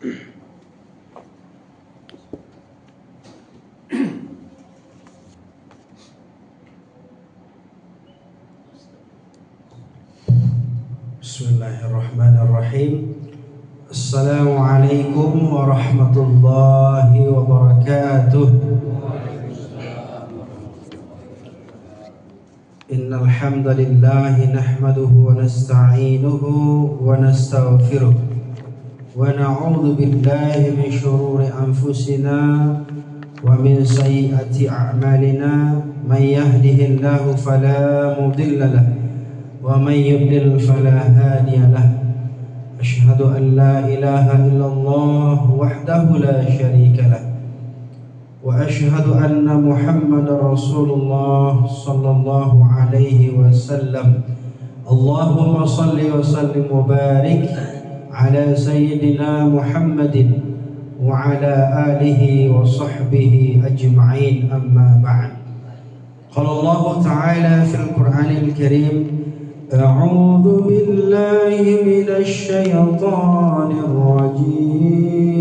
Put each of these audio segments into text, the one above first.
Bismillahirrahmanirrahim. Assalamualaikum warahmatullahi wabarakatuh. Innal hamdalillah nahmaduhu wa nasta'inuhu wa nastaghfiruh wa na'udzu billahi min shururi anfusina wa min sayyiati a'malina may yahdihillahu fala mudilla lahu wa may yudlil fala hadiya lahu. Asyhadu an la ilaha illallah wahdahu la syarika lahu wa asyhadu anna Muhammadar Rasulullah sallallahu alaihi wasallam. Allahumma salli wa sallim wa barik ala sayyidina Muhammadin wa ala alihi wa sahbihi ajma'in, amma ba'd. Qala Allah ta'ala fil Qur'anil Karim: A'udzu billahi minasy syaithanir rajim.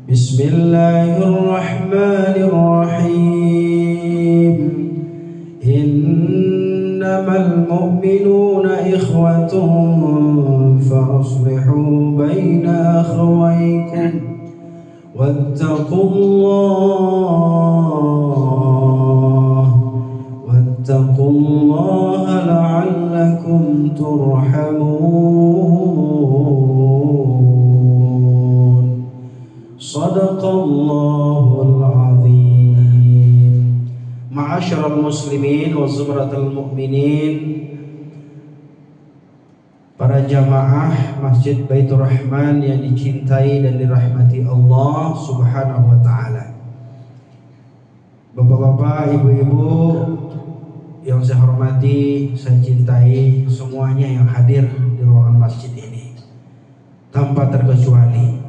Bismillahirrahmanirrahim. Innamal mu'minuna ikhwatun fa aslihu baina akhawaykum wattaqullaha la'allakum turhamun. Shadaqallahul azim. Ma'asyiral muslimin wa zumratal mu'minin, para jamaah Masjid Baitur Rahman yang dicintai dan dirahmati Allah Subhanahu wa taala. Bapak-bapak, ibu-ibu yang saya hormati, saya cintai, semuanya yang hadir di ruangan masjid ini tanpa terkecuali.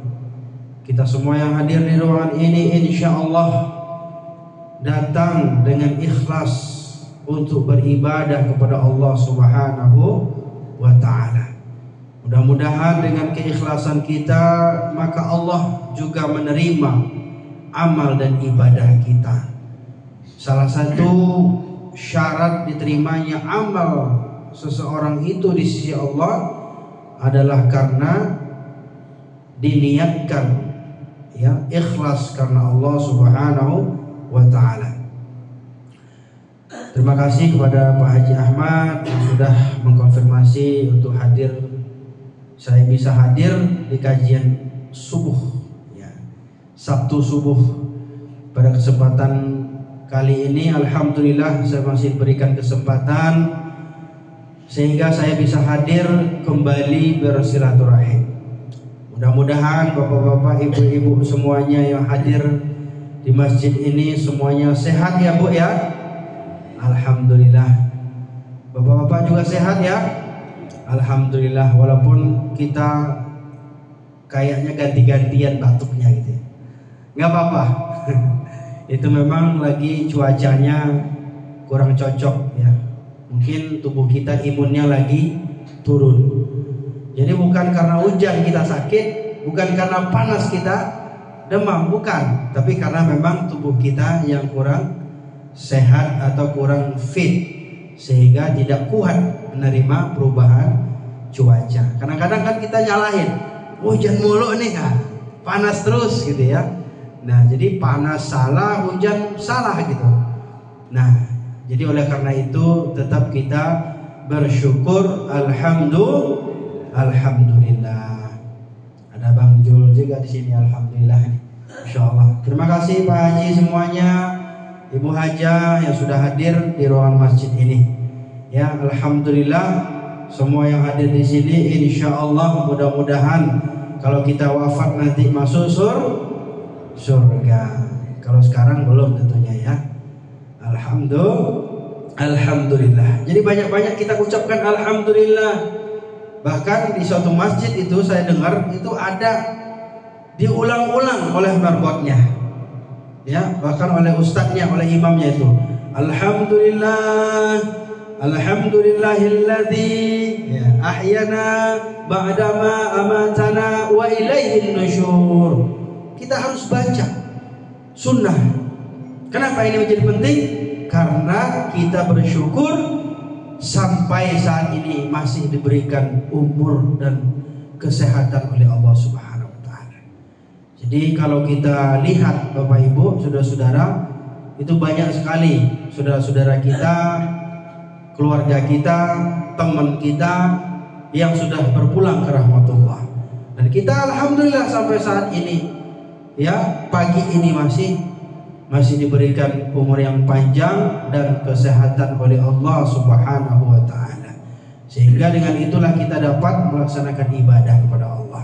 Kita semua yang hadir di ruangan ini insya Allah datang dengan ikhlas untuk beribadah kepada Allah Subhanahu wa ta'ala. Mudah-mudahan dengan keikhlasan kita maka Allah juga menerima amal dan ibadah kita. Salah satu syarat diterimanya amal seseorang itu di sisi Allah adalah karena diniatkan, ya, ikhlas karena Allah Subhanahu wa ta'ala. Terima kasih kepada Pak Haji Ahmad yang sudah mengkonfirmasi untuk hadir. Saya bisa hadir di kajian subuh, ya, Sabtu subuh. Pada kesempatan kali ini alhamdulillah saya masih berikan kesempatan sehingga saya bisa hadir kembali bersilaturahim. Mudah-mudahan bapak-bapak, ibu-ibu semuanya yang hadir di masjid ini semuanya sehat ya Bu ya. Alhamdulillah. Bapak-bapak juga sehat ya. Alhamdulillah, walaupun kita kayaknya ganti-gantian batuknya gitu. Nggak apa-apa. Itu memang lagi cuacanya kurang cocok ya. Mungkin tubuh kita imunnya lagi turun. Jadi bukan karena hujan kita sakit, bukan karena panas kita demam, bukan, tapi karena memang tubuh kita yang kurang sehat atau kurang fit sehingga tidak kuat menerima perubahan cuaca. Kadang-kadang kan kita nyalahin, hujan mulu nih, panas terus gitu ya. Nah, jadi panas salah, hujan salah gitu. Nah, jadi oleh karena itu tetap kita bersyukur. Alhamdulillah. Ada Bang Jul juga di sini, alhamdulillah. Insyaallah. Terima kasih Pak Haji semuanya, Ibu Hajah yang sudah hadir di ruangan masjid ini. Ya, alhamdulillah semua yang hadir di sini insyaallah mudah-mudahan kalau kita wafat nanti masuk surga. Kalau sekarang belum tentunya ya. Alhamdulillah. Jadi banyak-banyak kita ucapkan alhamdulillah. Bahkan di suatu masjid itu saya dengar itu ada diulang-ulang oleh marbotnya. Ya, bahkan oleh ustadznya, oleh imamnya itu. Alhamdulillah alhamdulillahilladzi ahyana ba'dama amatana wa ilaihin nusyur. Kita harus baca sunnah. Kenapa ini menjadi penting? Karena kita bersyukur sampai saat ini masih diberikan umur dan kesehatan oleh Allah Subhanahu wa taala. Jadi kalau kita lihat Bapak Ibu, saudara-saudara, itu banyak sekali saudara-saudara kita, keluarga kita, teman kita yang sudah berpulang ke rahmatullah. Dan kita alhamdulillah sampai saat ini, ya, pagi ini masih diberikan umur yang panjang dan kesehatan oleh Allah Subhanahu wa taala. Sehingga dengan itulah kita dapat melaksanakan ibadah kepada Allah.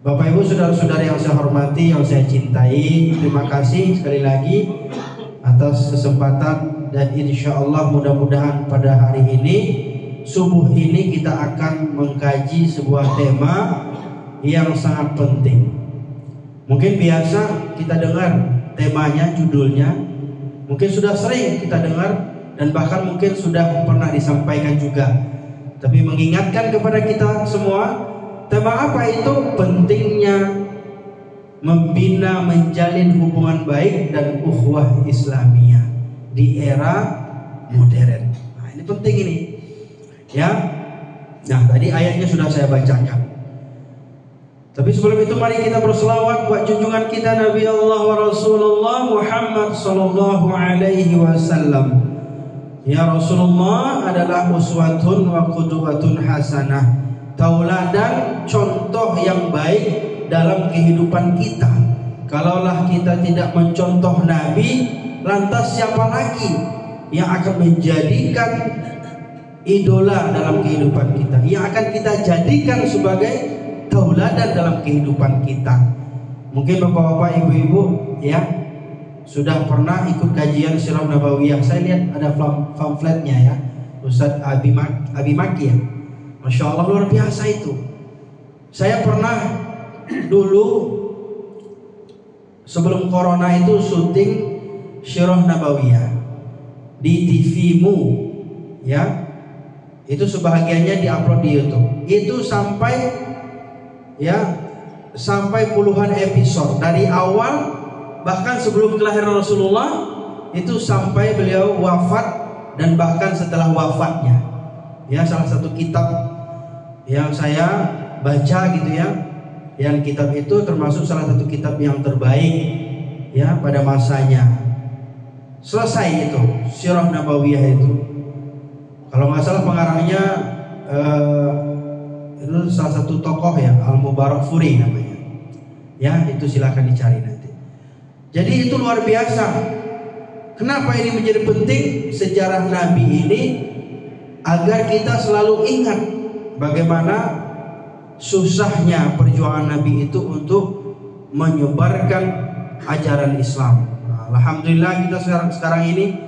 Bapak Ibu, saudara-saudara yang saya hormati, yang saya cintai, terima kasih sekali lagi atas kesempatan, dan insya Allah mudah-mudahan pada hari ini, subuh ini, kita akan mengkaji sebuah tema yang sangat penting. Mungkin biasa kita dengar temanya, judulnya, mungkin sudah sering kita dengar dan bahkan mungkin sudah pernah disampaikan juga. Tapi mengingatkan kepada kita semua, tema apa itu? Pentingnya membina, menjalin hubungan baik dan ukhuwah Islamiyah di era modern. Nah, ini penting ini, ya. Nah, tadi ayatnya sudah saya bacakan. Tapi sebelum itu mari kita berselawat buat junjungan kita Nabi Allah wa Rasulullah Muhammad sallallahu alaihi wasallam. Ya, Rasulullah adalah uswatun wa qudwatun hasanah, tauladan, contoh yang baik dalam kehidupan kita. Kalaulah kita tidak mencontoh Nabi, lantas siapa lagi yang akan menjadikan idola dalam kehidupan kita, yang akan kita jadikan sebagai tauladan dalam kehidupan kita? Mungkin bapak-bapak, ibu-ibu, ya, sudah pernah ikut kajian Sirah Nabawiyah. Saya lihat ada pamfletnya, ya, Ustadz Abi Maki, ya. Masya Allah, luar biasa itu. Saya pernah dulu sebelum corona itu syuting Sirah Nabawiyah di TV-mu, ya. Itu sebahagiannya diupload di YouTube. Itu sampai puluhan episode dari awal, bahkan sebelum kelahiran Rasulullah, itu sampai beliau wafat dan bahkan setelah wafatnya. Ya, salah satu kitab yang saya baca gitu, ya, yang kitab itu termasuk salah satu kitab yang terbaik, ya, pada masanya. Selesai itu Sirah Nabawiyah itu. Kalau nggak salah pengarangnya itu salah satu tokoh, ya, Al-Mubarak Furi namanya. Ya, itu silakan dicari nanti. Jadi itu luar biasa. Kenapa ini menjadi penting sejarah Nabi ini? Agar kita selalu ingat bagaimana susahnya perjuangan Nabi itu untuk menyebarkan ajaran Islam. Nah, alhamdulillah kita sekarang ini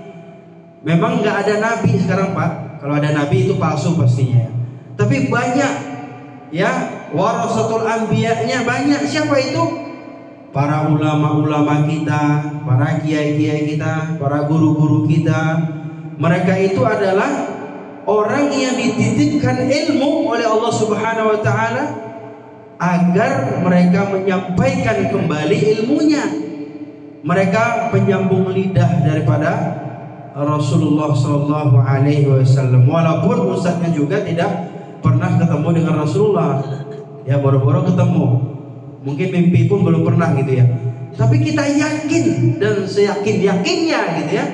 memang nggak ada Nabi sekarang, Pak. Kalau ada Nabi itu palsu pastinya, ya. Tapi banyak, ya, warasatul anbiya'nya banyak. Siapa itu? Para ulama-ulama kita, para kiai-kiai kita, para guru-guru kita. Mereka itu adalah orang yang dititipkan ilmu oleh Allah Subhanahu wa taala agar mereka menyampaikan kembali ilmunya. Mereka penyambung lidah daripada Rasulullah sallallahu alaihi wasallam. Walaupun ustaznya juga tidak pernah ketemu dengan Rasulullah, ya, baru-baru ketemu, mungkin mimpi pun belum pernah gitu, ya. Tapi kita yakin dan seyakin-yakinnya gitu, ya,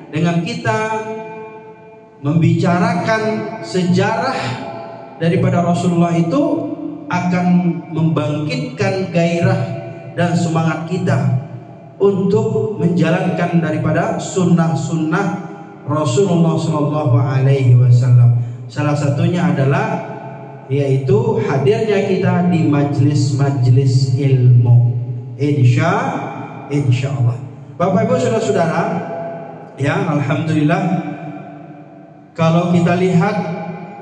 dengan kita membicarakan sejarah daripada Rasulullah itu akan membangkitkan gairah dan semangat kita untuk menjalankan daripada sunnah-sunnah Rasulullah Sallallahu Alaihi Wasallam. Salah satunya adalah yaitu hadirnya kita di majlis-majlis ilmu. Insya Allah. Bapak Ibu saudara-saudara, ya, alhamdulillah, kalau kita lihat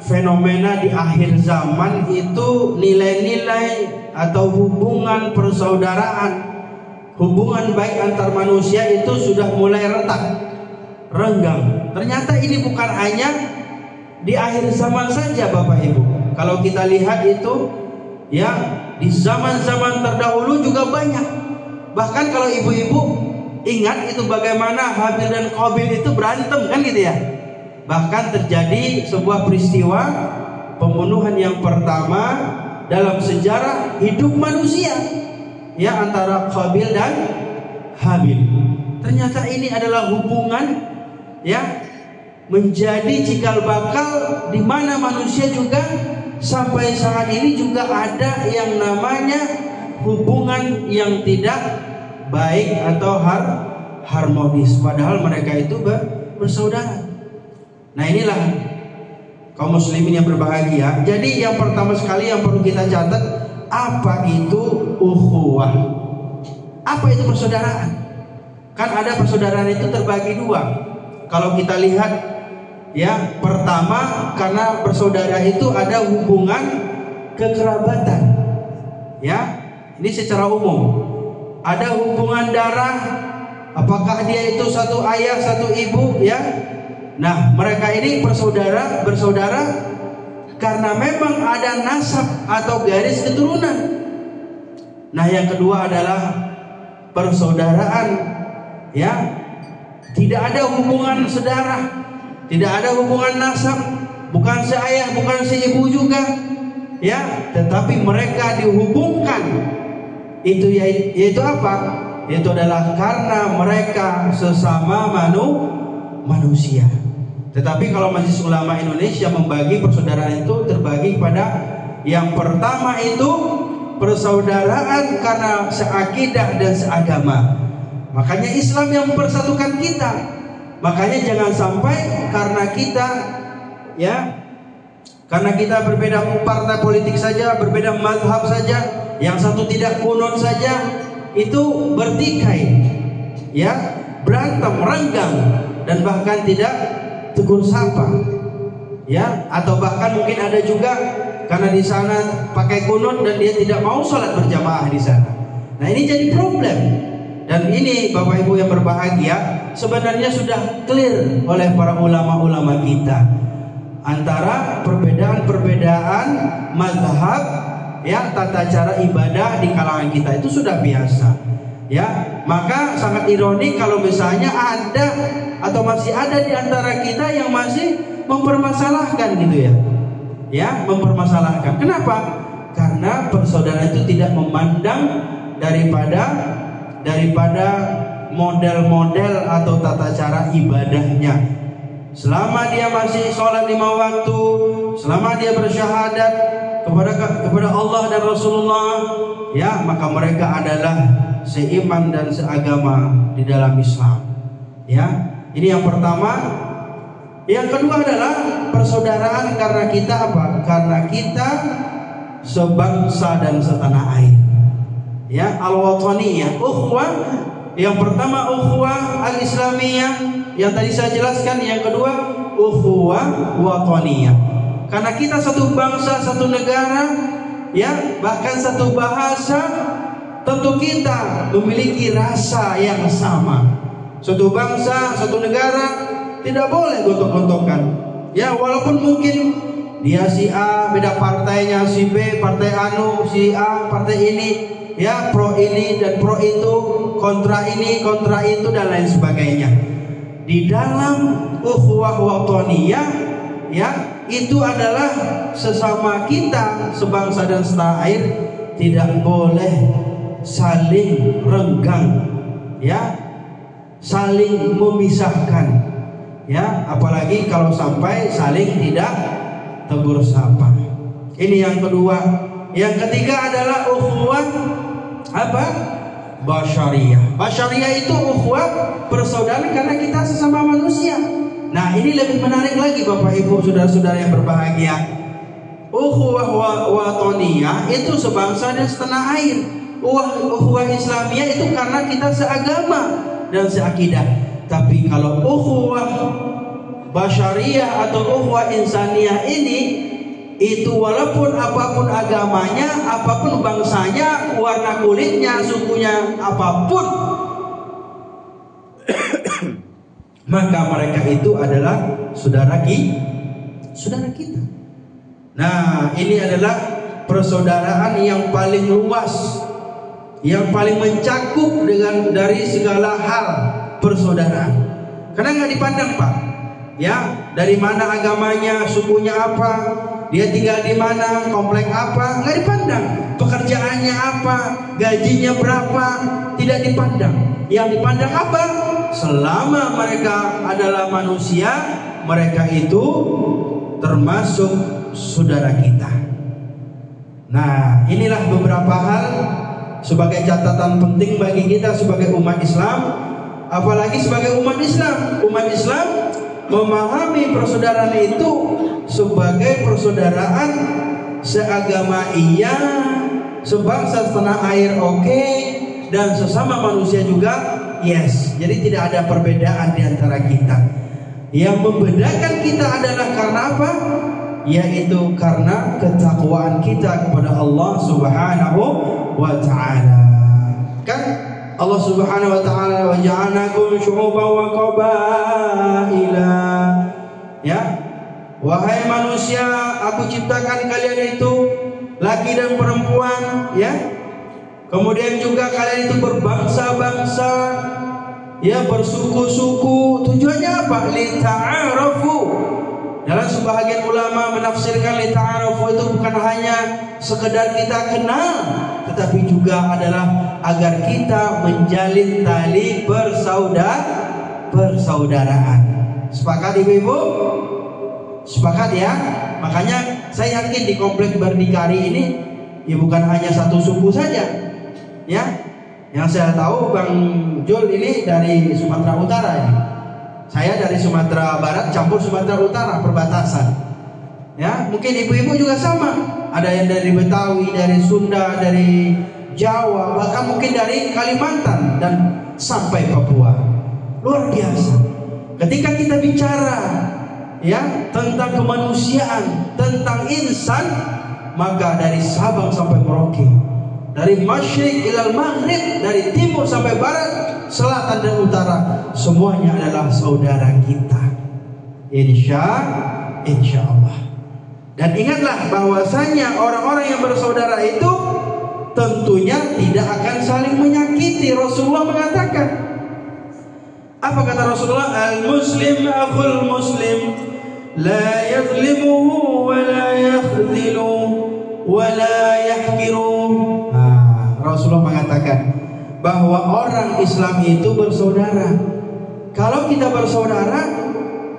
fenomena di akhir zaman itu, nilai-nilai atau hubungan persaudaraan, hubungan baik antar manusia itu sudah mulai retak, renggang. Ternyata ini bukan hanya di akhir zaman saja Bapak Ibu. Kalau kita lihat itu ya, di zaman-zaman terdahulu juga banyak. Bahkan kalau ibu-ibu ingat itu bagaimana Habil dan Qabil itu berantem kan gitu ya. Bahkan terjadi sebuah peristiwa pembunuhan yang pertama dalam sejarah hidup manusia, ya, antara Qabil dan Habil. Ternyata ini adalah hubungan, ya, menjadi cikal bakal di mana manusia juga sampai saat ini juga ada yang namanya hubungan yang tidak baik atau harmonis, padahal mereka itu bersaudara. Nah, inilah kaum muslimin yang berbahagia. Jadi yang pertama sekali yang perlu kita catat, apa itu ukhuwah? Apa itu persaudaraan? Kan ada persaudaraan itu terbagi dua. Kalau kita lihat, ya, pertama karena bersaudara itu ada hubungan kekerabatan. Ya, ini secara umum. Ada hubungan darah, apakah dia itu satu ayah, satu ibu, ya. Nah, mereka ini bersaudara karena memang ada nasab atau garis keturunan. Nah, yang kedua adalah persaudaraan, ya, tidak ada hubungan sedarah, tidak ada hubungan nasab, bukan seayah, bukan seibu juga, ya, tetapi mereka dihubungkan. Itu yaitu apa? Itu adalah karena mereka sesama manusia. Tetapi kalau Majelis Ulama Indonesia membagi persaudaraan itu terbagi pada yang pertama itu persaudaraan karena seakidah dan seagama. Makanya Islam yang mempersatukan kita. Makanya jangan sampai karena kita, ya, karena kita berbeda partai politik saja, berbeda mazhab saja, yang satu tidak kunut saja, itu bertikai, ya, berantem, renggang, dan bahkan tidak tegur sapa, ya, atau bahkan mungkin ada juga karena di sana pakai kunut dan dia tidak mau sholat berjamaah di sana. Nah, ini jadi problem. Dan ini Bapak Ibu yang berbahagia, sebenarnya sudah clear oleh para ulama-ulama kita antara perbedaan mazhab, ya, tata cara ibadah di kalangan kita itu sudah biasa, ya. Maka sangat ironik kalau misalnya ada atau masih ada di antara kita yang masih mempermasalahkan gitu, ya, mempermasalahkan. Kenapa? Karena persaudaraan itu tidak memandang daripada model-model atau tata cara ibadahnya. Selama dia masih sholat 5 waktu, selama dia bersyahadat kepada Allah dan Rasulullah, ya, maka mereka adalah seiman dan seagama di dalam Islam, ya. Ini yang pertama. Yang kedua adalah persaudaraan karena kita apa? Karena kita sebangsa dan setanah air, ya, al-wataniyah, ukhuwah. Yang pertama ukhuwah al-islamiyah yang tadi saya jelaskan, yang kedua ukhuwah wataniyah. Karena kita satu bangsa, satu negara, ya, bahkan satu bahasa, tentu kita memiliki rasa yang sama. Satu bangsa, satu negara, tidak boleh gontok-gontokan, ya, walaupun mungkin dia si A, beda partainya si B, partai anu, si A, partai ini, ya, pro ini dan pro itu, kontra ini, kontra itu, dan lain sebagainya. Di dalam ukhuwah wataniyah, ya, itu adalah sesama kita sebangsa dan setanah air tidak boleh saling renggang, ya, saling memisahkan, ya, apalagi kalau sampai saling tidak tegur sapa. Ini yang kedua. Yang ketiga adalah ukhuwah apa? Basyariyah. Basyariyah itu ukhuwah persaudaraan karena kita sesama manusia. Nah, ini lebih menarik lagi Bapak Ibu saudara-saudara yang berbahagia. Ukhuwah wataniyah itu sebangsa dan setanah air. Ukhuwah Islamiyah itu karena kita seagama dan seakidah. Tapi kalau ukhuwah basyariyah atau ukhuwah insaniyah ini, itu walaupun apapun agamanya, apapun bangsanya, warna kulitnya, sukunya apapun, maka mereka itu adalah saudara kita. Nah, ini adalah persaudaraan yang paling luas, yang paling mencakup dari segala hal persaudaraan. Karena nggak dipandang, Pak, ya, dari mana agamanya, sukunya apa, dia tinggal di mana, komplek apa, nggak dipandang. Pekerjaannya apa, gajinya berapa, tidak dipandang. Yang dipandang apa? Selama mereka adalah manusia, mereka itu termasuk saudara kita. Nah, inilah beberapa hal sebagai catatan penting bagi kita sebagai umat Islam, apalagi sebagai umat Islam. Umat Islam memahami persaudaraan itu sebagai persaudaraan seagama iya, sebangsa setanah air oke, dan sesama manusia juga yes. Jadi tidak ada perbedaan di antara kita. Yang membedakan kita adalah karena apa? Yaitu karena ketakwaan kita kepada Allah Subhanahu wa ta'ala. Kan Allah Subhanahu wa ta'ala, wa ja'alnakum syu'uban wa qabaila. Ya, wahai manusia, aku ciptakan kalian itu laki dan perempuan, ya. Kemudian juga kalian itu berbangsa-bangsa, ya, bersuku-suku. Tujuannya apa? Lita'arafu. Dalam sebahagian ulama menafsirkan lita'arafu itu bukan hanya sekedar kita kenal, tetapi juga adalah agar kita menjalin tali persaudaraan. Sepakat ibu-ibu? Sepakat ya? Makanya saya yakin di komplek berdikari ini ya bukan hanya satu suku saja, ya. Yang saya tahu Bang Jul ini dari Sumatera Utara ini. Saya dari Sumatera Barat campur Sumatera Utara, perbatasan. Ya, mungkin ibu-ibu juga sama. Ada yang dari Betawi, dari Sunda, dari Jawa, bahkan mungkin dari Kalimantan dan sampai Papua. Luar biasa. Ketika kita bicara ya tentang kemanusiaan, tentang insan, maka dari Sabang sampai Merauke, dari Masyriq ilal Maghrib, dari timur sampai barat, selatan dan utara, semuanya adalah saudara kita. Insya Allah. Dan ingatlah bahwasanya orang-orang yang bersaudara itu tentunya tidak akan saling menyakiti. Rasulullah mengatakan, apa kata Rasulullah? Al-muslim akhul muslim, la yazlimuhu wa la yakhziluhu wa la yahkiruhu. Rasulullah mengatakan bahwa orang Islam itu bersaudara. Kalau kita bersaudara,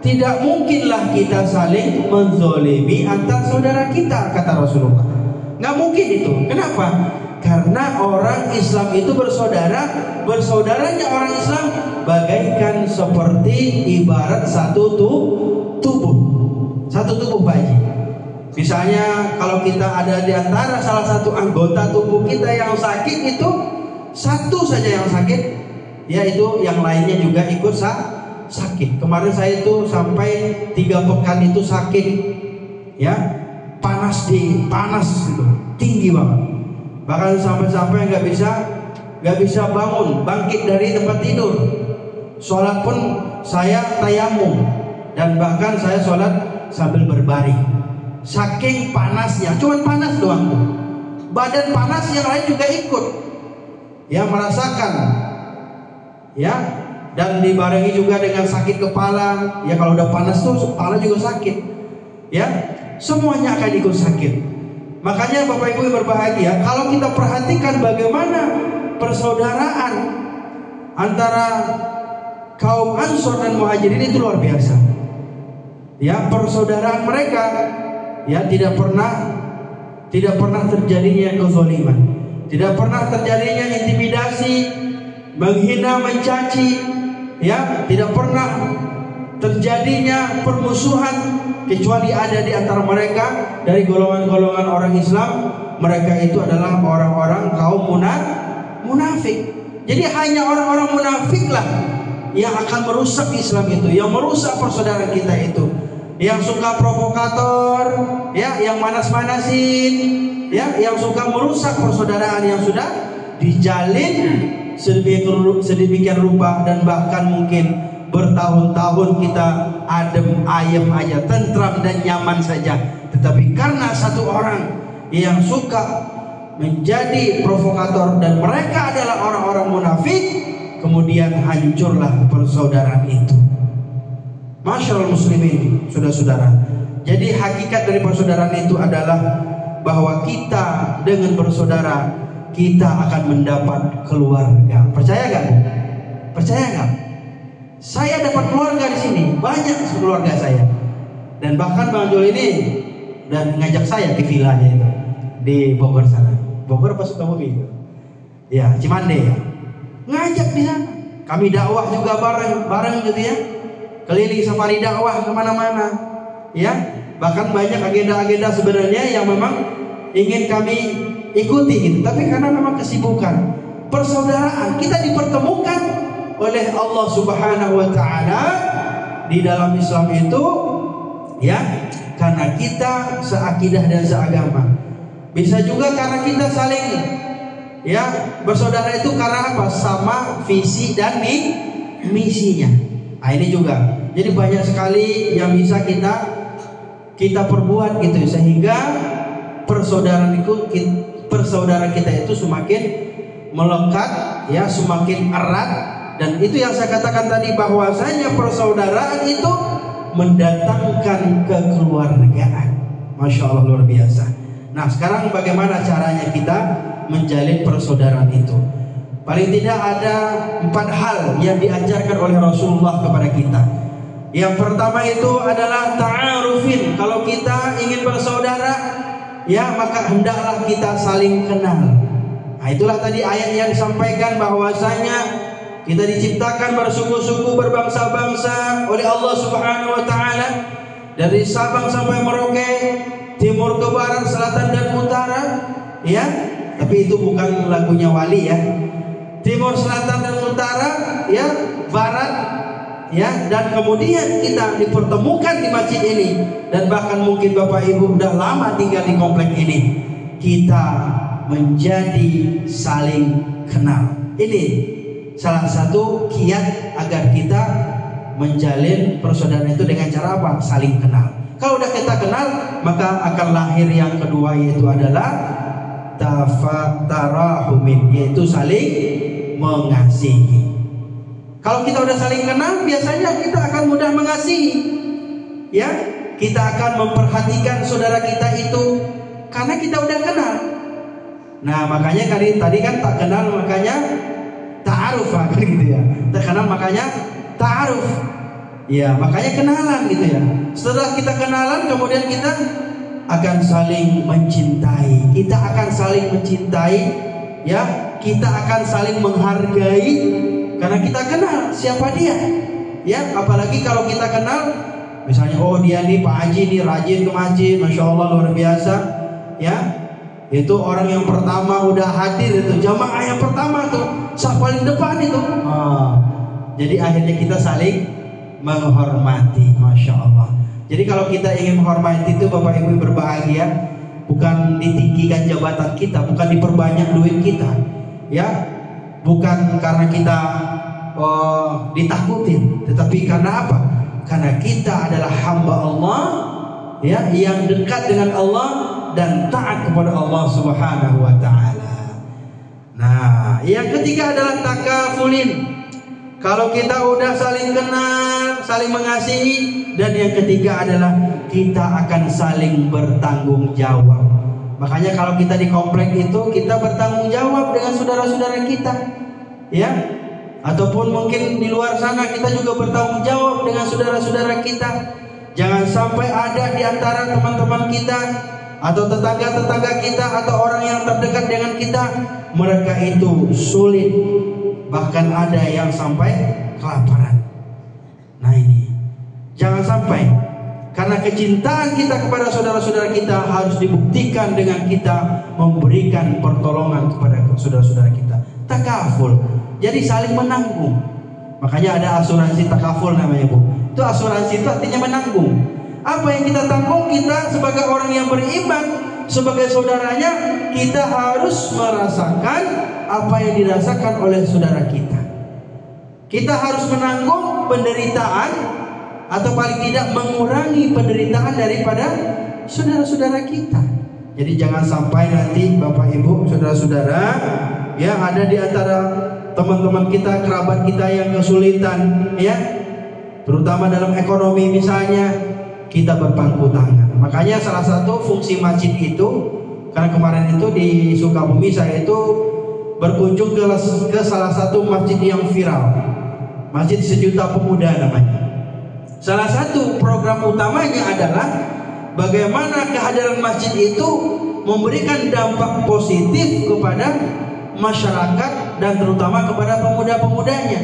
tidak mungkinlah kita saling menzolimi antar saudara kita, kata Rasulullah. Nggak mungkin itu. Kenapa? Karena orang Islam itu bersaudara. Bersaudaranya orang Islam bagaikan seperti ibarat satu tubuh. Satu tubuh bayi. Misalnya kalau kita ada di antara salah satu anggota tubuh kita yang sakit, itu satu saja yang sakit, yaitu yang lainnya juga ikut sakit. Kemarin saya itu sampai 3 pekan itu sakit, ya, panas gitu, tinggi banget. Bahkan sampai nggak bisa bangkit dari tempat tidur. Sholat pun saya tayamum, dan bahkan saya sholat sambil berbaring. Saking panasnya, cuman panas doang tuh. Badan panas, yang lain juga ikut, ya, merasakan, ya. Dan dibarengi juga dengan sakit kepala. Ya, kalau udah panas tuh kepala juga sakit, ya. Semuanya akan ikut sakit. Makanya Bapak Ibu yang berbahagia, kalau kita perhatikan bagaimana persaudaraan antara kaum Ansor dan Muhajirin itu luar biasa. Ya, persaudaraan mereka, ya, tidak pernah terjadinya kezaliman, tidak pernah terjadinya intimidasi, menghina, mencaci, ya, tidak pernah terjadinya permusuhan, kecuali ada di antara mereka dari golongan-golongan orang Islam. Mereka itu adalah orang-orang kaum munafik. Jadi hanya orang-orang munafiklah yang akan merusak Islam itu, yang merusak persaudaraan kita itu, yang suka provokator, ya, yang manas-manasin, ya, yang suka merusak persaudaraan yang sudah dijalin sedemikian rupa, dan bahkan mungkin bertahun-tahun kita adem ayem aja, tentram dan nyaman saja. Tetapi karena satu orang yang suka menjadi provokator dan mereka adalah orang-orang munafik, kemudian hancurlah persaudaraan itu. Masyaallah muslimin, saudara-saudara. Jadi hakikat dari persaudaraan itu adalah bahwa kita dengan bersaudara kita akan mendapat keluarga. Percaya gak? Percaya gak? Saya dapat keluarga di sini, banyak keluarga saya. Dan bahkan Bang Jol ini dan ngajak saya ke villanya itu di Bogor sana. Bogor apa Sukabumi itu? Ya, Cimande ya. Ngajak di sana. Kami dakwah juga bareng gitu ya. Keliling safari dakwah kemana-mana. Ya, bahkan banyak agenda-agenda sebenarnya yang memang ingin kami ikuti gitu. Tapi karena memang kesibukan, persaudaraan kita dipertemukan oleh Allah Subhanahu wa taala di dalam Islam itu ya, karena kita seakidah dan seagama. Bisa juga karena kita saling ya bersaudara itu karena apa? Sama visi dan misinya. Nah, ini juga. Jadi banyak sekali yang bisa kita perbuat gitu sehingga persaudaraan kita itu semakin melekat ya, semakin erat. Dan itu yang saya katakan tadi, bahwasanya persaudaraan itu mendatangkan kekeluargaan. Masya Allah, luar biasa. Nah, sekarang bagaimana caranya kita menjalin persaudaraan itu? Paling tidak ada 4 hal yang diajarkan oleh Rasulullah kepada kita. Yang pertama itu adalah ta'arufin. Kalau kita ingin bersaudara, ya maka hendaklah kita saling kenal. Nah, itulah tadi ayat yang disampaikan bahwasanya kita diciptakan bersuku-suku, berbangsa-bangsa oleh Allah Subhanahu wa taala, dari Sabang sampai Merauke, timur ke barat, selatan dan utara, ya. Tapi itu bukan lagunya Wali ya. Timur, selatan dan utara, ya, barat, ya, dan kemudian kita dipertemukan di masjid ini, dan bahkan mungkin Bapak Ibu sudah lama tinggal di komplek ini. Kita menjadi saling kenal. Ini salah satu kiat agar kita menjalin persaudaraan itu dengan cara apa? Saling kenal. Kalau udah kita kenal, maka akan lahir yang kedua, yaitu adalah tafatarahumin, yaitu saling mengasihi. Kalau kita udah saling kenal, biasanya kita akan mudah mengasihi. Ya, kita akan memperhatikan saudara kita itu karena kita udah kenal. Nah, makanya tadi kan tak kenal makanya ta'aruf gitu ya. Tak kenal makanya ta'aruf. Ya, makanya kenalan gitu ya. Setelah kita kenalan, kemudian kita akan saling mencintai. Kita akan saling mencintai, ya. Kita akan saling menghargai karena kita kenal siapa dia. Ya, apalagi kalau kita kenal misalnya, oh dia nih Pak Haji nih rajin ke masjid, Masya Allah luar biasa. Ya, itu orang yang pertama udah hadir itu, jamaah yang pertama tuh, sah paling depan itu. Jadi akhirnya kita saling menghormati, Masya Allah. Jadi kalau kita ingin menghormati itu, Bapak Ibu berbahagia, bukan ditinggikan jabatan kita, bukan diperbanyak duit kita, ya, bukan karena kita ditakutin, tetapi karena apa? Karena kita adalah hamba Allah, ya, yang dekat dengan Allah dan taat kepada Allah Subhanahu wa taala. Nah, yang ketiga adalah takafulin. Kalau kita udah saling kenal, saling mengasihi, dan yang ketiga adalah kita akan saling bertanggung jawab. Makanya kalau kita di komplek itu, kita bertanggung jawab dengan saudara-saudara kita, ya. Ataupun mungkin di luar sana kita juga bertanggung jawab dengan saudara-saudara kita. Jangan sampai ada di antara teman-teman kita atau tetangga-tetangga kita atau orang yang terdekat dengan kita, mereka itu sulit, bahkan ada yang sampai kelaparan. Nah, ini jangan sampai, karena kecintaan kita kepada saudara-saudara kita harus dibuktikan dengan kita memberikan pertolongan kepada saudara-saudara kita. Takaful, jadi saling menanggung. Makanya ada asuransi takaful namanya, Bu. Itu asuransi itu artinya menanggung. Apa yang kita tanggung, kita sebagai orang yang beriman, sebagai saudaranya, kita harus merasakan apa yang dirasakan oleh saudara kita. Kita harus menanggung penderitaan atau paling tidak mengurangi penderitaan daripada saudara-saudara kita. Jadi jangan sampai nanti Bapak Ibu, saudara-saudara, ya ada di antara teman-teman kita, kerabat kita yang kesulitan, ya, terutama dalam ekonomi misalnya, kita berpangku tangan. Makanya salah satu fungsi masjid itu, karena kemarin itu di Sukabumi saya itu berkunjung ke salah satu masjid yang viral, Masjid Sejuta Pemuda namanya. Salah satu program utamanya adalah bagaimana kehadiran masjid itu memberikan dampak positif kepada masyarakat dan terutama kepada pemuda-pemudanya.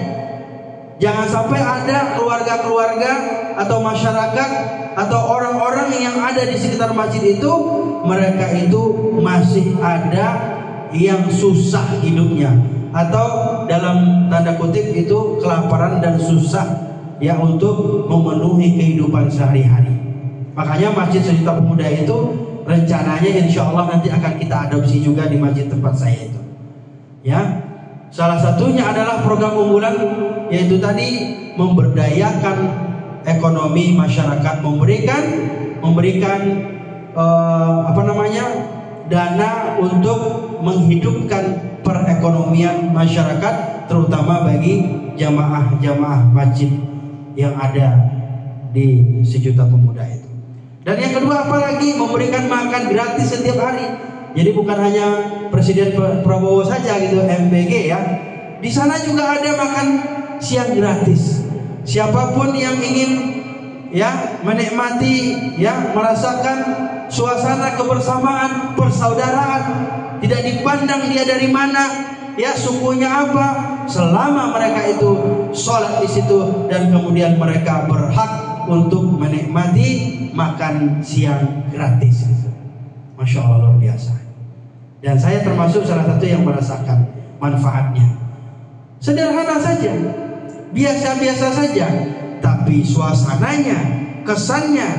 Jangan sampai ada keluarga-keluarga atau masyarakat atau orang-orang yang ada di sekitar masjid itu, mereka itu masih ada yang susah hidupnya, atau dalam tanda kutip itu kelaparan dan susah ya untuk memenuhi kehidupan sehari-hari. Makanya Masjid Sejuta Pemuda itu rencananya insya Allah nanti akan kita adopsi juga di masjid tempat saya itu. Ya, salah satunya adalah program unggulan, yaitu tadi memberdayakan ekonomi masyarakat, memberikan dana untuk menghidupkan perekonomian masyarakat, terutama bagi jamaah-jamaah masjid yang ada di Sejuta Pemuda itu. Dan yang kedua, apalagi memberikan makan gratis setiap hari. Jadi bukan hanya Presiden Prabowo saja gitu, MBG ya. Di sana juga ada makan siang gratis. Siapapun yang ingin ya menikmati ya merasakan suasana kebersamaan, persaudaraan, tidak dipandang dia dari mana, ya sukunya apa, selama mereka itu sholat di situ dan kemudian mereka berhak untuk menikmati makan siang gratis. Masya Allah, luar biasa. Dan saya termasuk salah satu yang merasakan manfaatnya. Sederhana saja, biasa-biasa saja, tapi suasananya, kesannya,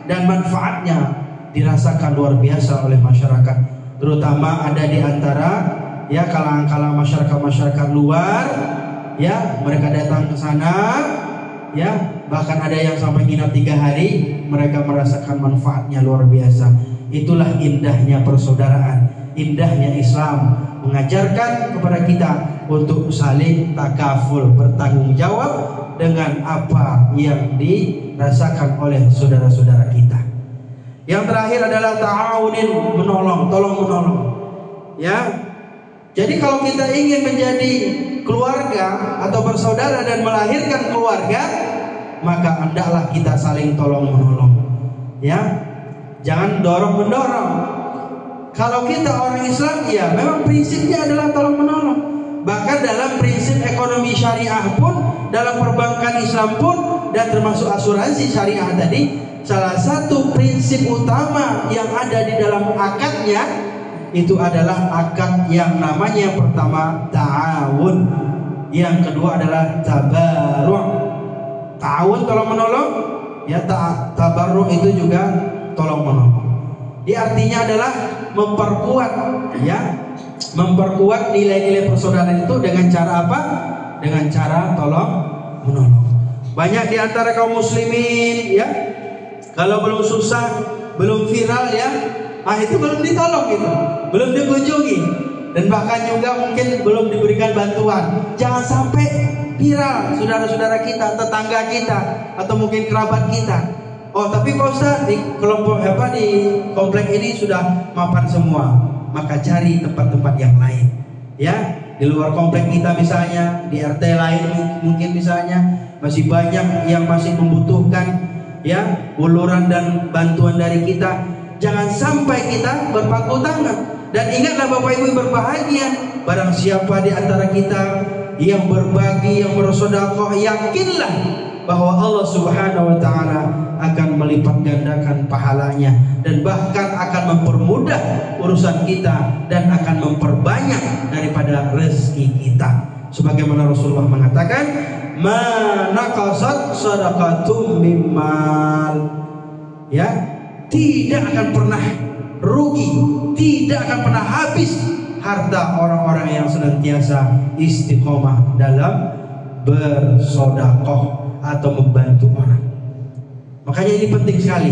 dan manfaatnya dirasakan luar biasa oleh masyarakat. Terutama ada di antara ya kalangan-kalangan masyarakat luar, ya mereka datang ke sana, ya bahkan ada yang sampai nginap 3 hari, mereka merasakan manfaatnya luar biasa. Itulah indahnya persaudaraan, indahnya Islam mengajarkan kepada kita untuk saling takaful, bertanggung jawab dengan apa yang dirasakan oleh saudara-saudara kita. Yang terakhir adalah ta'awunin, menolong, tolong menolong. Ya. Jadi kalau kita ingin menjadi keluarga atau bersaudara dan melahirkan keluarga, maka hendaklah kita saling tolong menolong. Ya. Jangan dorong mendorong. Kalau kita orang Islam, ya memang prinsipnya adalah tolong menolong. Bahkan dalam prinsip ekonomi syariah pun, dalam perbankan Islam pun, dan termasuk asuransi syariah tadi, salah satu prinsip utama yang ada di dalam akadnya itu adalah akad yang namanya yang pertama ta'awun, yang kedua adalah tabarru'. Ta'awun tolong menolong, ya tabarru' itu juga tolong menolong. Artinya adalah memperkuat, ya, memperkuat nilai-nilai persaudaraan itu dengan cara apa? Dengan cara tolong menolong. Banyak di antara kaum muslimin, ya, kalau belum susah, belum viral, ya, itu belum ditolong gitu, belum dikunjungi, dan bahkan juga mungkin belum diberikan bantuan. Jangan sampai viral saudara-saudara kita, tetangga kita, atau mungkin kerabat kita. Oh, tapi Pak Ustaz, di kelompok di komplek ini sudah mapan semua, maka cari tempat-tempat yang lain, ya, di luar komplek kita misalnya, di RT lain mungkin misalnya masih banyak yang masih membutuhkan ya uluran dan bantuan dari kita. Jangan sampai kita berpangku tangan. Dan ingatlah Bapak Ibu yang berbahagia, barang siapa di antara kita yang berbagi, yang bersedekah, yakinlah bahwa Allah Subhanahu wa taala akan melipat gandakan pahalanya dan bahkan akan mempermudah urusan kita dan akan memperbanyak daripada rezeki kita. Sebagaimana Rasulullah mengatakan, "Ma naqasat shadaqatum mimmal." Ya, tidak akan pernah rugi, tidak akan pernah habis harta orang-orang yang senantiasa istiqomah dalam bersodakoh atau membantu orang. Makanya ini penting sekali.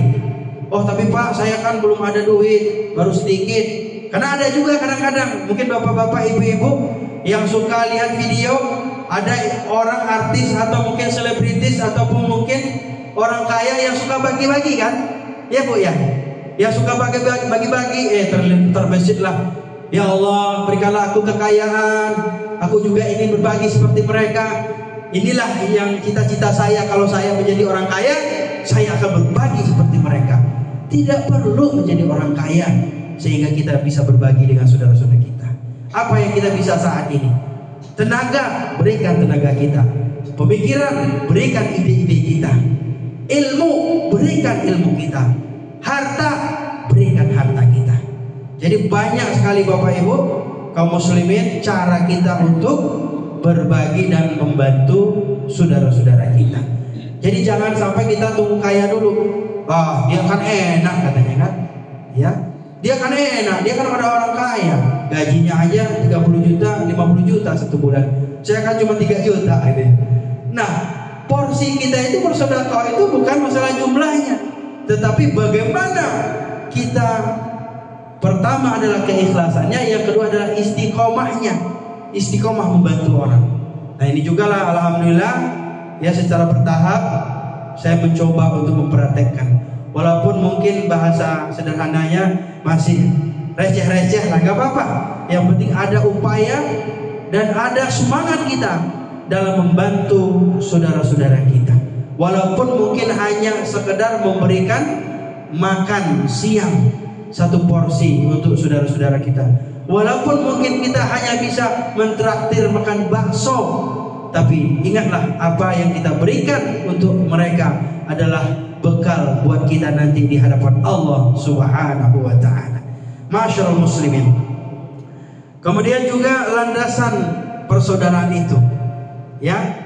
Oh tapi Pak, saya kan belum ada duit, baru sedikit. Karena ada juga kadang-kadang mungkin bapak-bapak, ibu-ibu yang suka lihat video, ada orang artis atau mungkin selebritis ataupun mungkin orang kaya yang suka bagi-bagi kan? Ya Bu ya. Yang suka bagi-bagi, terbesit-lah. Ya Allah, berikanlah aku kekayaan. Aku juga ingin berbagi seperti mereka. Inilah yang cita-cita saya, kalau saya menjadi orang kaya, saya akan berbagi seperti mereka. Tidak perlu menjadi orang kaya sehingga kita bisa berbagi dengan saudara-saudara kita. Apa yang kita bisa saat ini? Tenaga, berikan tenaga kita. Pemikiran, berikan ide-ide kita. Ilmu, berikan ilmu kita. Harta, berikan harta kita. Jadi banyak sekali Bapak Ibu kaum muslimin cara kita untuk berbagi dan membantu saudara-saudara kita. Jadi jangan sampai kita tunggu kaya dulu. Ah, dia kan enak katanya kan? Ya. Dia kan enak, dia kan ada orang kaya. Gajinya aja 30 juta, 50 juta satu bulan. Saya kan cuma 3 juta gitu. Nah, porsi kita itu bersedekah itu bukan masalah jumlahnya, tetapi bagaimana kita. Pertama adalah keikhlasannya, yang kedua adalah istiqomahnya. Istiqomah membantu orang. Nah ini juga lah alhamdulillah ya, secara bertahap saya mencoba untuk mempraktekkan. Walaupun mungkin bahasa sederhananya masih receh-receh lah, gak apa-apa. Yang penting ada upaya dan ada semangat kita dalam membantu saudara-saudara kita. Walaupun mungkin hanya sekedar memberikan makan siang satu porsi untuk saudara-saudara kita. Walaupun mungkin kita hanya bisa mentraktir makan bakso, tapi ingatlah apa yang kita berikan untuk mereka adalah bekal buat kita nanti di hadapan Allah Subhanahu wa taala. Masyaallah muslimin. Kemudian juga landasan persaudaraan itu, ya.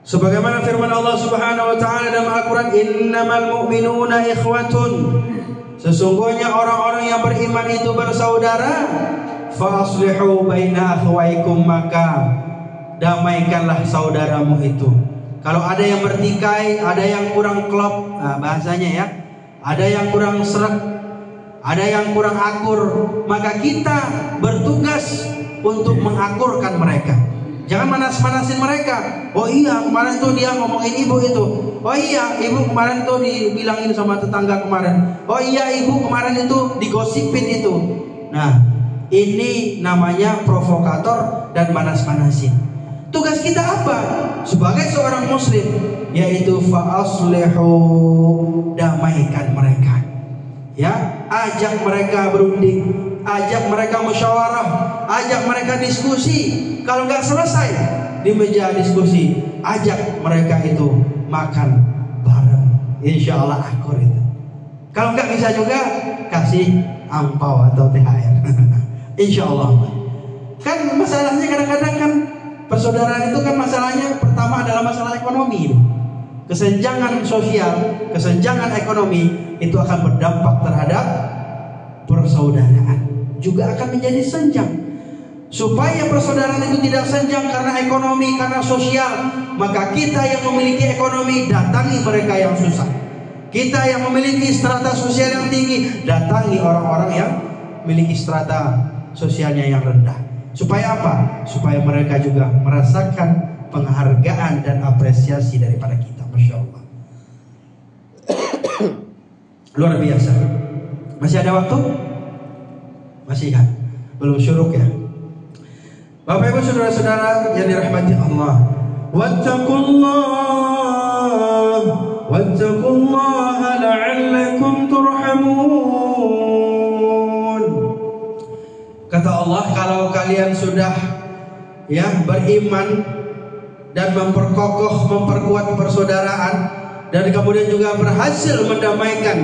Sebagaimana firman Allah Subhanahu wa taala dalam Al-Qur'an, "Innamal mu'minuna ikhwatun." Sesungguhnya orang-orang yang beriman itu bersaudara. Fa aslihu baina akhwaikum, maka damaikanlah saudaramu itu. Kalau ada yang bertikai, ada yang kurang klop, nah bahasanya ya, ada yang kurang seret, ada yang kurang akur, maka kita bertugas untuk mengakurkan mereka. Jangan manas-manasin mereka. Oh iya, kemarin tuh dia ngomongin ibu itu. Oh iya, ibu kemarin tuh dibilangin sama tetangga kemarin. Oh iya, ibu kemarin itu digosipin itu. Nah, ini namanya provokator dan manas-manasin. Tugas kita apa? Sebagai seorang muslim, yaitu fa'aslihu, damaikan mereka. Ya, ajak mereka berunding, ajak mereka musyawarah, ajak mereka diskusi. Kalau nggak selesai di meja diskusi, ajak mereka itu makan bareng. Insya Allah akur itu. Kalau nggak bisa juga kasih ampau atau THR. Insya Allah. Kan masalahnya kadang-kadang kan persaudaraan itu kan masalahnya pertama adalah masalah ekonomi. Kesenjangan sosial, kesenjangan ekonomi itu akan berdampak terhadap persaudaraan. Juga akan menjadi senjang. Supaya persaudaraan itu tidak senjang karena ekonomi, karena sosial, maka kita yang memiliki ekonomi datangi mereka yang susah. Kita yang memiliki strata sosial yang tinggi datangi orang-orang yang memiliki strata sosialnya yang rendah. Supaya apa? Supaya mereka juga merasakan penghargaan dan apresiasi daripada kita. Masya Allah. Luar biasa. Masih ada waktu? Masih kan? Belum syuruk ya? Bapak ibu saudara-saudara yang dirahmati Allah, wattaqullaha la'allakum turhamun. Kata Allah, kalau kalian sudah ya beriman dan memperkuat persaudaraan dan kemudian juga berhasil mendamaikan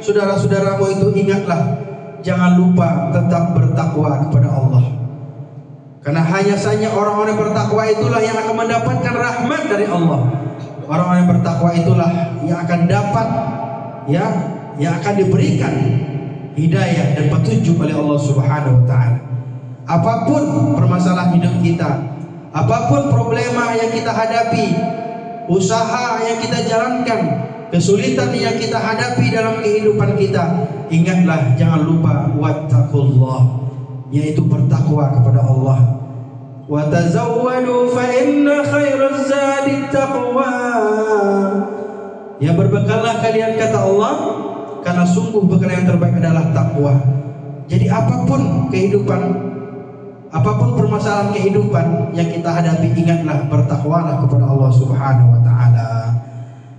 saudara-saudaramu itu, ingatlah, jangan lupa tetap bertakwa kepada Allah. Karena hanya saja orang-orang yang bertakwa itulah yang akan mendapatkan rahmat dari Allah. Orang-orang yang bertakwa itulah yang akan dapat ya, yang akan diberikan hidayah dan petunjuk oleh Allah Subhanahu wa taala. Apapun permasalahan hidup kita, Apapun problema yang kita hadapi, usaha yang kita jalankan, kesulitan yang kita hadapi dalam kehidupan kita, ingatlah, jangan lupa wattaqullah, yaitu bertakwa kepada Allah. Wa tazawwadu fa inna khairaz zadi taqwa. Ya, berbekallah kalian, kata Allah, karena sungguh bekal yang terbaik adalah takwa. Jadi apapun kehidupan, apapun permasalahan kehidupan yang kita hadapi, ingatlah, bertakwalah kepada Allah Subhanahu wa taala.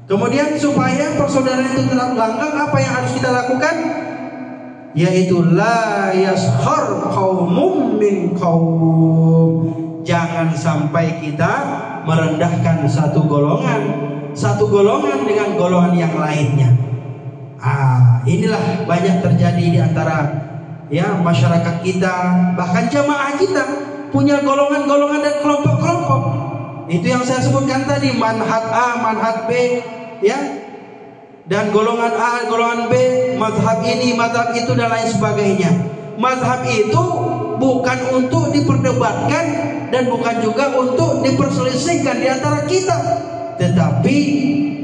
Kemudian supaya persaudaraan itu tetap langgeng, apa yang harus kita lakukan? Yaitu la yaskhar qaumun min qaum. Jangan sampai kita merendahkan satu golongan dengan golongan yang lainnya. Inilah banyak terjadi di antara masyarakat kita, bahkan jamaah kita punya golongan-golongan dan kelompok-kelompok. Itu yang saya sebutkan tadi, manhaj A, manhaj B, dan golongan A, golongan B, mazhab ini, mazhab itu, dan lain sebagainya. Mazhab itu bukan untuk diperdebatkan dan bukan juga untuk diperselisihkan di antara kita, tetapi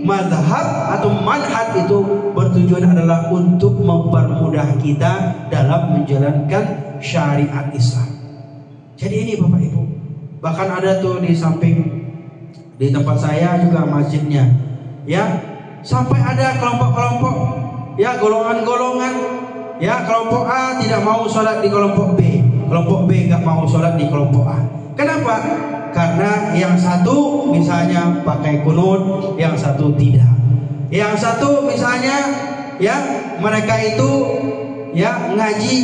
mazhab atau manhaj itu bertujuan adalah untuk mempermudah kita dalam menjalankan syariat Islam. Jadi ini Bapak Ibu, bahkan ada tuh di samping di tempat saya juga masjidnya, sampai ada kelompok-kelompok, golongan-golongan, kelompok A tidak mau sholat di kelompok B, kelompok B nggak mau sholat di kelompok A. Kenapa? Karena yang satu misalnya pakai kunut, yang satu tidak. Yang satu misalnya mereka itu ngaji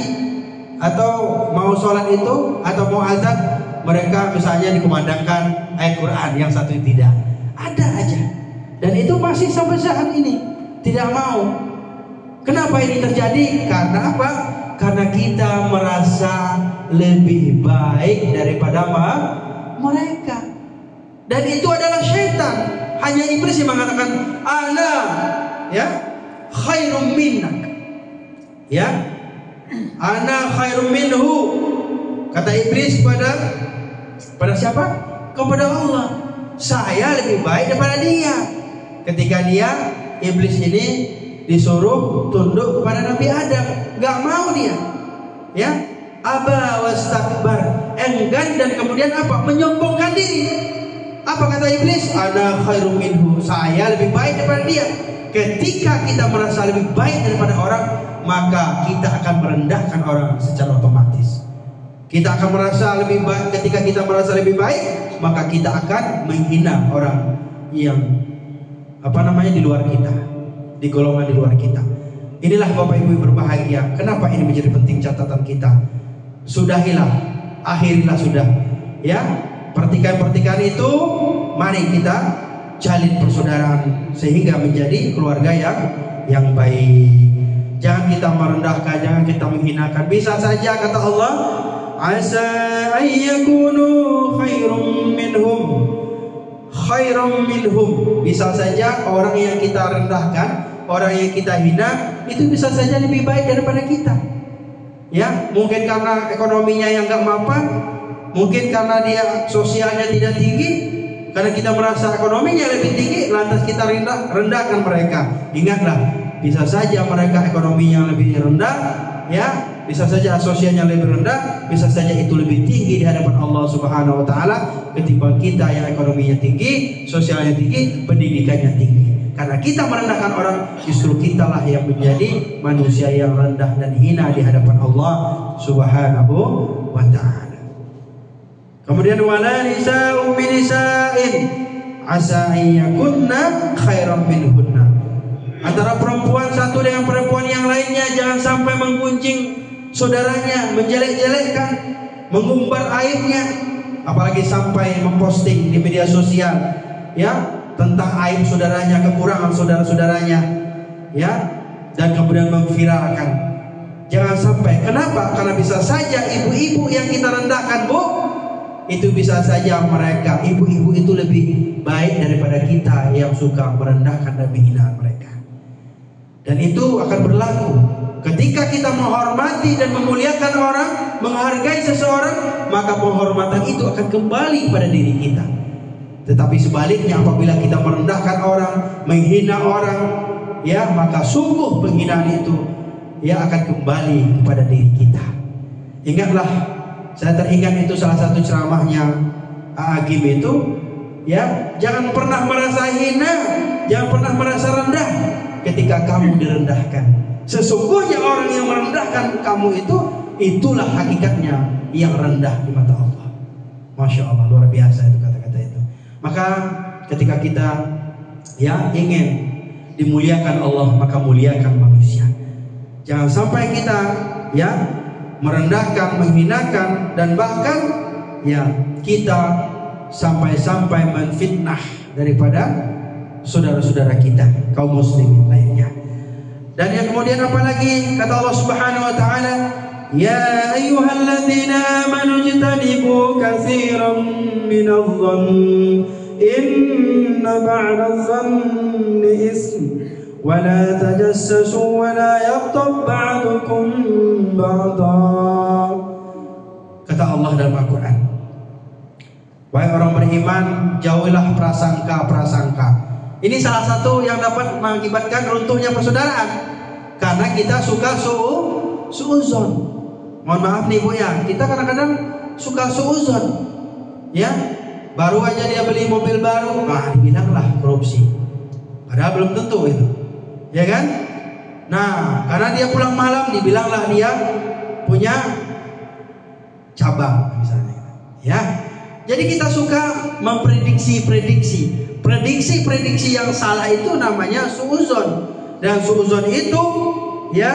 atau mau sholat itu atau mau azan, mereka misalnya dikumandangkan ayat Quran, yang satu tidak. Ada aja. Dan itu masih sampai saat ini tidak mau. Kenapa ini terjadi? Karena apa? Karena kita merasa lebih baik daripada mereka. Dan itu adalah syaitan. Hanya iblis yang mengatakan ana khairum minnak. Ana khairum minhu. Kata iblis pada siapa? Kepada Allah. Saya lebih baik daripada dia. Ketika iblis ini disuruh tunduk kepada Nabi Adam, gak mau dia. Aba wastakbar, enggan dan kemudian apa? Menyombongkan diri. Apa kata iblis? Ana khairum minhu, saya lebih baik daripada dia. Ketika kita merasa lebih baik daripada orang, maka kita akan merendahkan orang secara otomatis. Kita akan merasa lebih baik. Ketika kita merasa lebih baik, maka kita akan menghina orang yang di luar kita, di golongan di luar kita. Inilah Bapak Ibu berbahagia. Kenapa ini menjadi penting catatan kita? Sudahilah, akhirilah sudah. Pertikaian-pertikaian itu mari kita jalin persaudaraan sehingga menjadi keluarga yang baik. Jangan kita merendahkan, jangan kita menghinakan. Bisa saja kata Allah, asa ayyakunu khairum minhum. Bisa saja orang yang kita rendahkan, orang yang kita hina, itu bisa saja lebih baik daripada kita. Mungkin karena ekonominya yang gak mapan, mungkin karena dia sosialnya tidak tinggi, karena kita merasa ekonominya lebih tinggi, lantas kita rendahkan mereka. Ingatlah, bisa saja mereka ekonominya lebih rendah, bisa saja sosialnya lebih rendah, bisa saja itu lebih tinggi di hadapan Allah Subhanahu wa taala ketimbang kita yang ekonominya tinggi, sosialnya tinggi, pendidikannya tinggi. Karena kita merendahkan orang, justru kitalah yang menjadi manusia yang rendah dan hina di hadapan Allah Subhanahu wa taala. Kemudian wala nisa'u min nisa'in asa ayyakunna khairan minhunna. Antara perempuan satu dengan perempuan yang lainnya jangan sampai menggunjing saudaranya, menjelek-jelekkan, mengumbar aibnya, apalagi sampai memposting di media sosial tentang aib saudaranya, kekurangan saudara-saudaranya, dan kemudian memviralkan. Jangan sampai. Kenapa? Karena bisa saja ibu-ibu yang kita rendahkan, Bu, itu bisa saja mereka, ibu-ibu itu lebih baik daripada kita yang suka merendahkan dan menghina mereka. Dan itu akan berlaku Ketika kita menghormati dan memuliakan orang, menghargai seseorang, maka penghormatan itu akan kembali pada diri kita. Tetapi sebaliknya, apabila kita merendahkan orang, menghina orang, ya, maka sungguh penghinaan itu ya akan kembali kepada diri kita. Ingatlah, saya teringat itu salah satu ceramahnya Agim itu, ya, jangan pernah merasa hina, jangan pernah merasa rendah ketika kamu direndahkan. Sesungguhnya orang yang merendahkan kamu itu, itulah hakikatnya yang rendah di mata Allah. Masya Allah, luar biasa itu kata-kata itu. Maka ketika kita ya ingin dimuliakan Allah, maka muliakan manusia. Jangan sampai kita ya merendahkan, menghinakan, dan bahkan ya kita sampai-sampai menfitnah daripada saudara-saudara kita, kaum muslimin lainnya. Dan yang kemudian apa lagi? Kata Allah Subhanahu wa taala, "Ya ayyuhalladzina amanu ijtanibu katsiran minadh-dhanni inna ba'dadh-dhanni ism wa la tajassasu wa la yaghtab ba'dukum ba'dha." Kata Allah dalam Al-Qur'an, wahai orang beriman, jauhilah prasangka-prasangka. Ini salah satu yang dapat mengakibatkan runtuhnya persaudaraan, karena kita suka suuzon. Mohon maaf nih Bu ya, kita kadang-kadang suka suuzon. Ya, baru aja dia beli mobil baru, dibilanglah korupsi. Padahal belum tentu itu, ya kan? Nah, karena dia pulang malam, dibilanglah dia punya cabang misalnya. Ya, jadi kita suka memprediksi-prediksi. Prediksi yang salah itu namanya suuzon. Dan suuzon itu ya,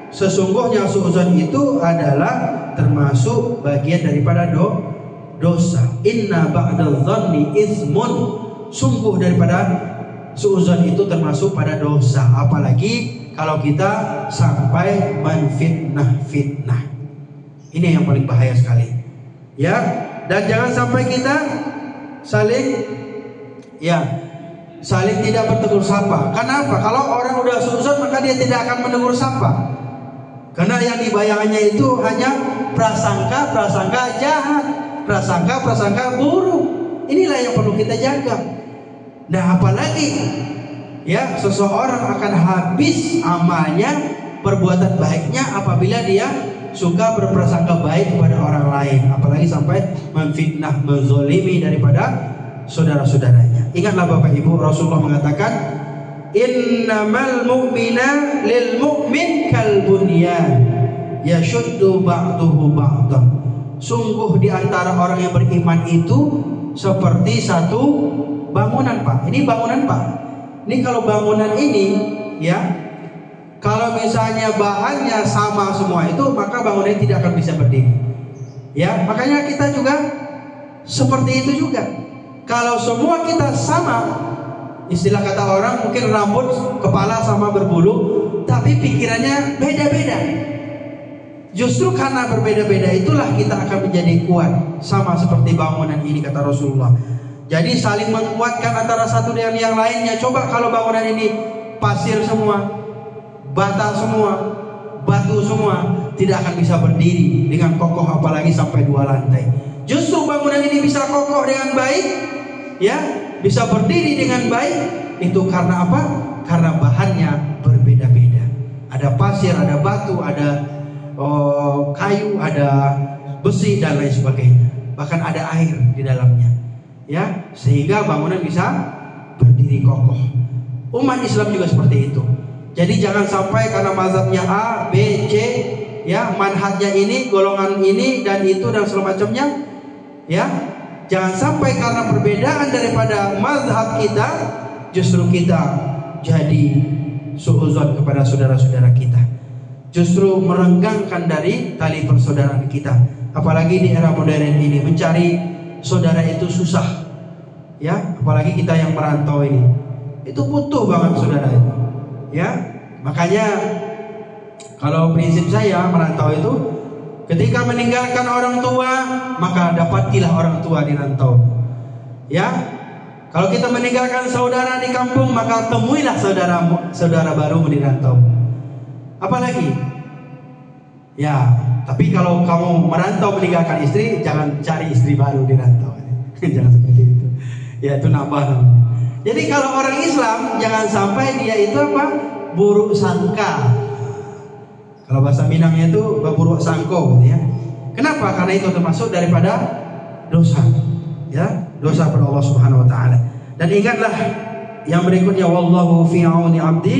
sesungguhnya suuzon itu adalah termasuk bagian daripada dosa. Inna ba'dadh-dhanni ismun. Sungguh daripada suuzon itu termasuk pada dosa. Apalagi kalau kita sampai menfitnah-fitnah. Ini yang paling bahaya sekali. Ya, dan jangan sampai kita saling tidak bertegur sapa. Kenapa? Kalau orang udah suuzon, maka dia tidak akan menegur sapa. Karena yang dibayangkannya itu hanya prasangka jahat, prasangka buruk. Inilah yang perlu kita jaga. Nah, apalagi ya, seseorang akan habis amalnya, perbuatan baiknya apabila dia suka berprasangka baik kepada orang lain, apalagi sampai memfitnah, menzolimi daripada saudara-saudaranya. Ingatlah Bapak Ibu, Rasulullah mengatakan, innamal mu'mina lil mu'min kal bunyan yashuddu ba'duhu ba'dah. Sungguh di antara orang yang beriman itu seperti satu bangunan, Pak. Ini bangunan, Pak. Ini kalau bangunan ini ya, kalau misalnya bahannya sama semua itu, maka bangunan tidak akan bisa berdiri. Ya, makanya kita juga seperti itu juga. Kalau semua kita sama, istilah kata orang mungkin rambut kepala sama berbulu, tapi pikirannya beda-beda. Justru karena berbeda-beda itulah kita akan menjadi kuat, sama seperti bangunan ini kata Rasulullah. Jadi saling menguatkan antara satu dengan yang lainnya. Coba kalau bangunan ini pasir semua, bata semua, batu semua, tidak akan bisa berdiri dengan kokoh, apalagi sampai 2 lantai. Justru bangunan ini bisa kokoh dengan baik, ya, bisa berdiri dengan baik, itu karena apa? Karena bahannya berbeda-beda. Ada pasir, ada batu, ada kayu, ada besi dan lain sebagainya. Bahkan ada air di dalamnya, ya, sehingga bangunan bisa berdiri kokoh. Umat Islam juga seperti itu. Jadi jangan sampai karena mazhabnya A, B, C, ya, manhajnya ini, golongan ini dan itu dan segala macamnya, ya, jangan sampai karena perbedaan daripada mazhab kita, justru kita jadi suuzon kepada saudara-saudara kita, justru merenggangkan dari tali persaudaraan kita. Apalagi di era modern ini, mencari saudara itu susah, ya, apalagi kita yang merantau ini, itu butuh banget saudara itu, ya. Makanya kalau prinsip saya merantau itu, ketika meninggalkan orang tua, maka dapatilah orang tua di rantau. Ya, kalau kita meninggalkan saudara di kampung, maka temuilah saudara baru di rantau. Apalagi Ya, tapi kalau kamu merantau meninggalkan istri, jangan cari istri baru di rantau. Jangan seperti itu. Ya, itu nambah. Jadi kalau orang Islam jangan sampai dia itu apa? Buruk sangka. Kalau bahasa Minangnya itu buruk sangko, gitu ya. Kenapa? Karena itu termasuk daripada dosa. Ya, dosa pada Allah Subhanahu wa taala. Dan ingatlah yang berikutnya, wallahu fi auni 'abdi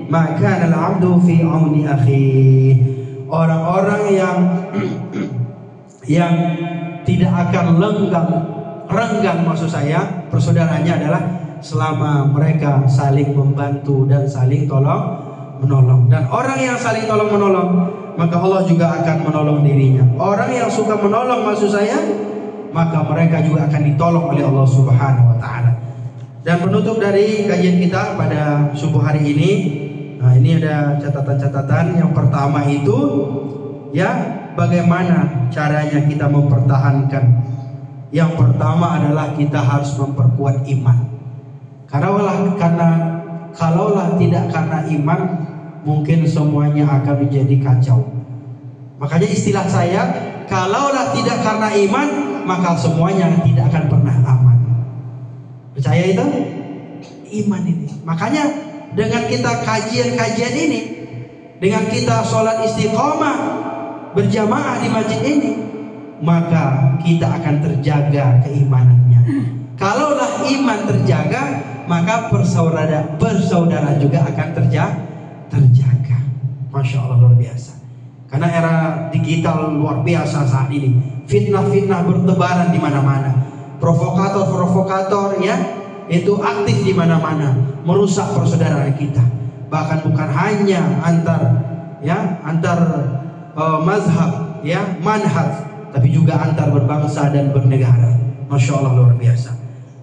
ma kana al-'abdu fi auni akhi. Orang-orang yang tidak akan renggang maksud saya persaudaranya adalah selama mereka saling membantu dan saling tolong menolong. Dan orang yang saling tolong menolong, maka Allah juga akan menolong dirinya. Orang yang suka menolong maksud saya, maka mereka juga akan ditolong oleh Allah Subhanahu wa taala. Dan penutup dari kajian kita pada subuh hari ini, nah ini ada catatan-catatan. Yang pertama itu ya, bagaimana caranya kita mempertahankan. Yang pertama adalah kita harus memperkuat iman. Kalaulah tidak karena iman, mungkin semuanya akan menjadi kacau. Makanya istilah saya, kalaulah tidak karena iman, maka semuanya tidak akan pernah aman. Percaya itu? Iman ini. Makanya dengan kita kajian-kajian ini, dengan kita sholat istiqomah berjamaah di masjid ini, maka kita akan terjaga keimanannya. Kalaulah iman terjaga, maka persaudaraan juga akan terjaga. Masya Allah, luar biasa. Karena era digital luar biasa saat ini, fitnah-fitnah bertebaran di mana-mana, provokator ya itu aktif di mana-mana, merusak persaudaraan kita. Bahkan bukan hanya antar mazhab ya, manhaj, tapi juga antar berbangsa dan bernegara. Masya Allah, luar biasa.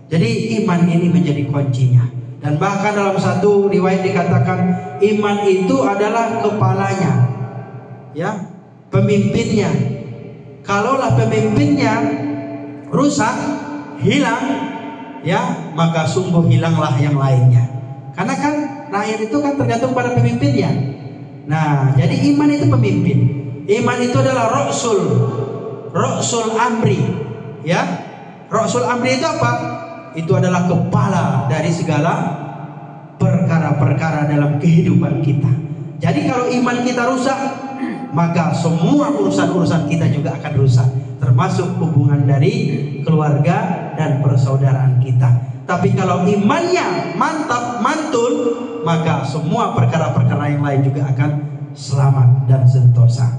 Jadi iman ini menjadi kuncinya. Dan bahkan dalam satu riwayat dikatakan iman itu adalah kepalanya, ya, pemimpinnya. Kalaulah pemimpinnya rusak, hilang, ya, maka sungguh hilanglah yang lainnya. Karena kan rakyat itu kan tergantung pada pemimpinnya. Nah, jadi iman itu pemimpin. Iman itu adalah Rasul Amri, ya. Rasul Amri itu apa? Itu adalah kepala dari segala perkara-perkara dalam kehidupan kita. Jadi kalau iman kita rusak, maka semua urusan-urusan kita juga akan rusak, termasuk hubungan dari keluarga dan persaudaraan kita. Tapi kalau imannya mantap, mantul, maka semua perkara-perkara yang lain juga akan selamat dan sentosa.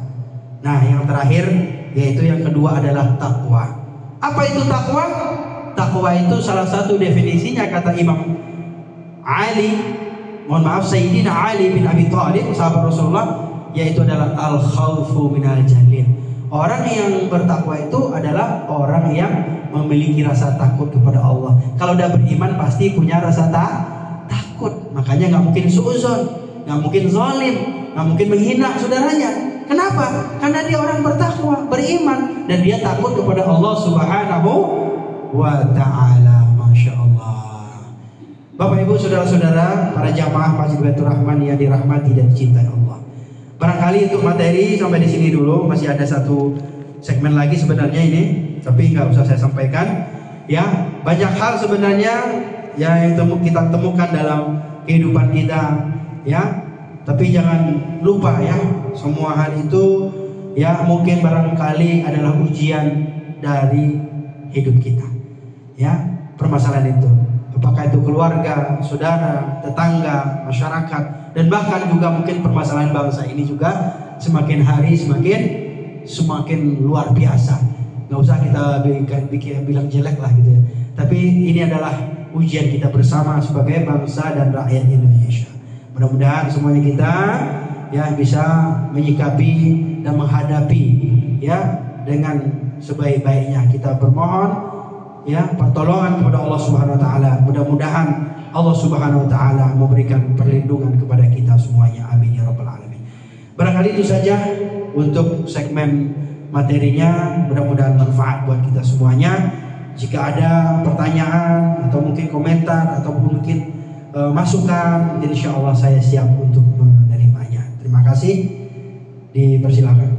Nah, yang terakhir, yaitu yang kedua adalah takwa. Apa itu takwa? Takwa itu salah satu definisinya kata Imam Ali, Sayyidina Ali bin Abi Thalib, sahabat Rasulullah, yaitu adalah al-khawfu minal jalil. Orang yang bertakwa itu adalah orang yang memiliki rasa takut kepada Allah. Kalau udah beriman pasti punya rasa takut. Makanya nggak mungkin suudzon, nggak mungkin zalim, nggak mungkin menghina saudaranya. Kenapa? Karena dia orang bertakwa, beriman, dan dia takut kepada Allah Subhanahu wa ta'ala. Masya Allah. Bapak Ibu, saudara-saudara, para jamaah Masjid Baitur Rahman yang dirahmati dan dicintai Allah. Barangkali untuk materi sampai di sini dulu. Masih ada satu segmen lagi sebenarnya ini, tapi nggak usah saya sampaikan. Ya, banyak hal sebenarnya yang kita temukan dalam kehidupan kita, ya. Tapi jangan lupa ya, semua hal itu ya mungkin barangkali adalah ujian dari hidup kita. Ya, permasalahan itu. Apakah itu keluarga, saudara, tetangga, masyarakat, dan bahkan juga mungkin permasalahan bangsa ini juga semakin hari semakin luar biasa. Nggak usah kita bilang jelek lah gitu ya. Tapi ini adalah ujian kita bersama sebagai bangsa dan rakyat Indonesia. Mudah-mudahan semuanya kita ya bisa menyikapi dan menghadapi ya dengan sebaik-baiknya. Kita bermohon ya pertolongan kepada Allah Subhanahu wa taala. Mudah-mudahan Allah Subhanahu wa taala memberikan perlindungan kepada kita semuanya. Amin ya rabbal alamin. Barangkali itu saja untuk segmen materinya, mudah-mudahan manfaat buat kita semuanya. Jika ada pertanyaan atau mungkin komentar atau mungkin masukan, insya Allah saya siap untuk menerimanya. Terima kasih, dipersilakan.